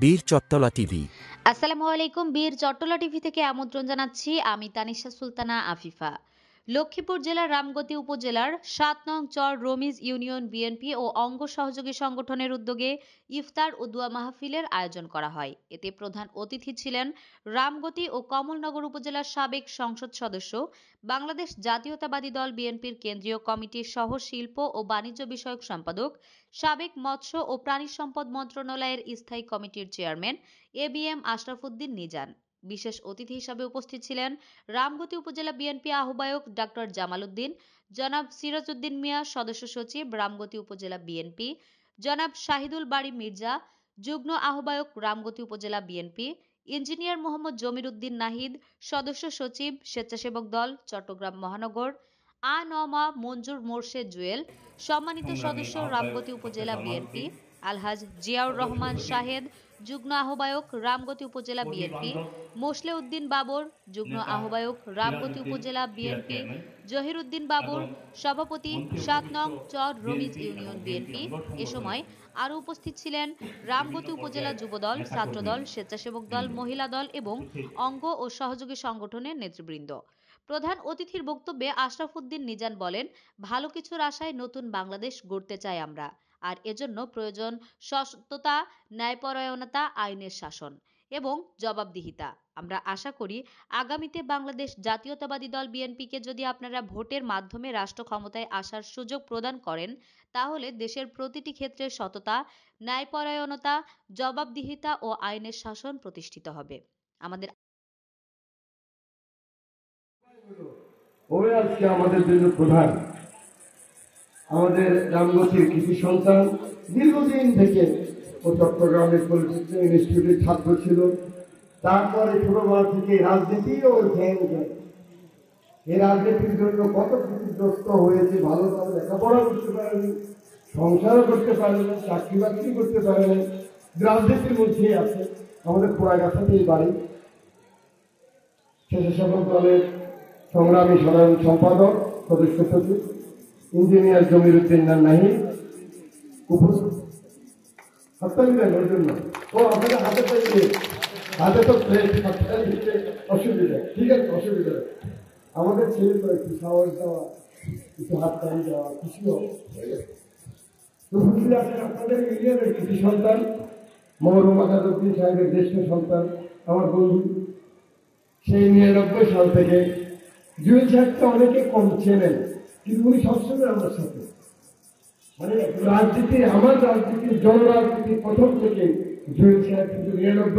বীর চট্টলা টিভি। আসসালামু আলাইকুম। বীর চট্টলা টিভি থেকে আমন্ত্রণ জানাচ্ছি। আমি তানিশা সুলতানা আফিফা। লক্ষ্মীপুর জেলার রামগতি উপজেলার ৭ নং চর রমিজ ইউনিয়ন বিএনপি ও অঙ্গ সহযোগী সংগঠনের উদ্যোগে ইফতার ও দোয়া মাহফিলের আয়োজন করা হয়। এতে প্রধান অতিথি ছিলেন রামগতি ও কমলনগর উপজেলার সাবেক সংসদ সদস্য, বাংলাদেশ জাতীয়তাবাদী দল বিএনপির কেন্দ্রীয় কমিটির সহ শিল্প ও বাণিজ্য বিষয়ক সম্পাদক, সাবেক মৎস্য ও প্রাণী সম্পদ মন্ত্রণালয়ের স্থায়ী কমিটির চেয়ারম্যান এবিএম আশরাফ উদ্দিন নিজান। বিশেষ অতিথি হিসাবে উপস্থিত ছিলেন রামগতি উপজেলা বিএনপি আহ্বায়ক ডাক্তার জামাল উদ্দিন, জনাব সিরাজ উদ্দিন মিয়া সদস্য সচিব রামগতি উপজেলা বিএনপি, জনাব শাহিদুল বাড়ি মির্জা যুগ্ম আহ্বায়ক রামগতি উপজেলা বিএনপি, ইঞ্জিনিয়ার মোহাম্মদ জমির উদ্দিন নাহিদ সদস্য সচিব স্বেচ্ছাসেবক দল চট্টগ্রাম মহানগর, আ.ন.মা মঞ্জুর মোর্শেদ জুয়েল সম্মানিত সংগ্রামী সদস্য আহ্বায়ক রামগতি ডক্টর উপজেলা জামাল বিএনপি, উদ্দিন, আলহাজ জিয়াউর রহমান উপস্থিত শাহেদ যুগ্ম আহ্বায়ক রামগতি উপজেলা কর্মী বিএনপি, বান্ধব মোসলে উদ্দিন বাবর যুগ্ম নেতা আহ্বায়ক সিরাজ রামগতি উদ্দিন উপজেলা সিরাজ বিএনপি, চেয়ারম্যান জহির উদ্দিন বাবর এবং সভাপতি মঞ্চে ৭ উপবিষ্ট নং চর রমিজ বিএনপি এবং ইউনিয়ন বিএনপি বিএনপি। অঙ্গ এ সময় সংগঠনের আরও উপস্থিত ছিলেন বিভিন্ন রামগতি উপজেলা পর্যায়ের যুবদল, নেতাকর্মী ছাত্রদল, স্বেচ্ছাসেবক দল, বৃন্দ মহিলা দল এবং উপস্থিত। অঙ্গ ও সহযোগী সংগঠনের নেতৃবৃন্দ। প্রধান অতিথির বক্তব্যে আশরাফ উদ্দিন নিজান বলেন, ভালো কিছুর আশায় নতুন বাংলাদেশ গড়তে চাই আমরা, আর এজন্য প্রয়োজন সততা, ন্যায়পরায়ণতা, আইনের শাসন এবং জবাবদিহিতা। আমরা আশা করি আগামীতে বাংলাদেশ জাতীয়তাবাদী দল বিএনপিকে যদি আপনারা ভোটের মাধ্যমে রাষ্ট্র ক্ষমতায় আসার সুযোগ প্রদান করেন, তাহলে দেশের প্রতিটি ক্ষেত্রে সততা, ন্যায়পরায়ণতা, জবাবদিহিতা ও আইনের শাসন প্রতিষ্ঠিত হবে। আমাদের ওই আজকে আমাদের জন্য প্রধান আমাদের রামগতির কৃষি সন্তান দীর্ঘদিন থেকে ও চট্টগ্রামের পলিটেকনিক ইনস্টিটিউটের ছাত্র ছিল। তারপরে ছোটবেলা থেকে রাজনীতি ও ধ্যান দেয়। এই রাজনীতির জন্য কত ক্ষতিগ্রস্ত হয়েছে, ভালোভাবে লেখাপড়া করতে পারেনি, সংসারও করতে পারেনি, চাকরি বাকরি করতে পারেনি, রাজনীতির মধ্যেই আছে। আমাদের পোড়াগাছাতে এই বাড়ি। স্বেচ্ছাসেবক দলের সংগ্রামী সাধারণ সম্পাদক, সদস্য সচিব, ইঞ্জিনিয়ার জমির উদ্দিন নাহিদ হাততালি দেন ওর জন্য। ও আপনাদের হাতে পাইছে, হাতে তো প্লেট, হাততালি দিতে অসুবিধা, ঠিক আছে, অসুবিধা। আমাদের ছেলে তো একটু সাহস দেওয়া, একটু হাততালি দেওয়া, খুশিও খুশি আছেন। আপনাদের ইউনিয়নের কৃষি সন্তান মহরুম আসাদুদ্দিন সাহেবের জ্যেষ্ঠ সন্তান, আমার বন্ধু। সেই ৯৯ সাল থেকে জুয়েল সাহেবকে অনেকে কম চেনেন, কিন্তু উনি সবসময় আমার সাথে, মানে রাজনীতি, আমার রাজনীতির জনরাজনীতির প্রথম থেকে জুয়েল সাহেব কিন্তু ৯৯